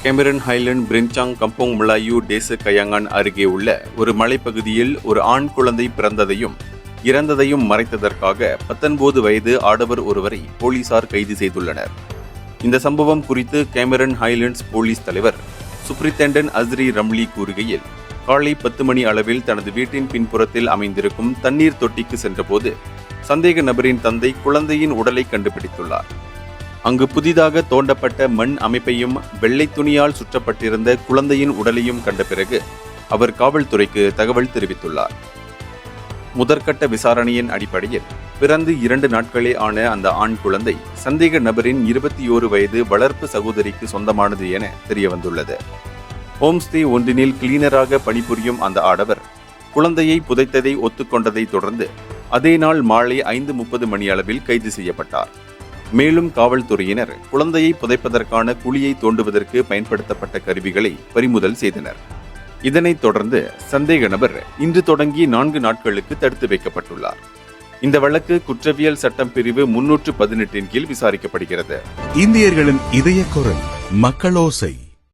Cameron Highland பிரின்சாங் Kampung Melayu டேச கயாங்கான் அருகே உள்ள ஒரு மலைப்பகுதியில் ஒரு ஆண் குழந்தை பிறந்ததையும் இறந்ததையும் மறைத்ததற்காக 19 வயது ஆடவர் ஒருவரை போலீசார் கைது செய்துள்ளனர். இந்த சம்பவம் குறித்து கேமரன் ஹைலண்ட்ஸ் போலீஸ் தலைவர் சுப்ரிண்டென்டன்ட் அஸ்ரி ரம்லி கூறுகையில், காலை 10 மணி அளவில் தனது வீட்டின் பின்புறத்தில் அமைந்திருக்கும் தண்ணீர் தொட்டிக்கு சென்றபோது சந்தேக நபரின் தந்தை குழந்தையின் உடலை கண்டுபிடித்துள்ளார். அங்கு புதிதாக தோண்டப்பட்ட மண் அமைப்பையும் வெள்ளை துணியால் சுற்றப்பட்டிருந்த குழந்தையின் உடலையும் கண்ட பிறகு அவர் காவல்துறைக்கு தகவல் தெரிவித்துள்ளார். முதற்கட்ட விசாரணையின் அடிப்படையில் பிறந்து 2 நாட்களே ஆன அந்த ஆண் குழந்தை சந்தேக நபரின் 21 வயது வளர்ப்பு சகோதரிக்கு சொந்தமானது என தெரியவந்துள்ளது. ஹோம்ஸ்டே ஒன்றினில் கிளீனராக பணிபுரியும் அந்த ஆடவர் குழந்தையை புதைத்ததை ஒத்துக்கொண்டதை தொடர்ந்து அதே நாள் மாலை 5:30 மணி அளவில் கைது செய்யப்பட்டார். மேலும் காவல்துறையினர் குழந்தையை புதைப்பதற்கான குழியை தோண்டுவதற்கு பயன்படுத்தப்பட்ட கருவிகளை பறிமுதல் செய்தனர். இதனைத் தொடர்ந்து சந்தேக நபர் இன்று தொடங்கி 4 நாட்களுக்கு தடுத்து வைக்கப்பட்டுள்ளார். இந்த வழக்கு குற்றவியல் சட்டம் பிரிவு 318 கீழ் விசாரிக்கப்படுகிறது. இந்தியர்களின் இதய குரல் மக்களோசை.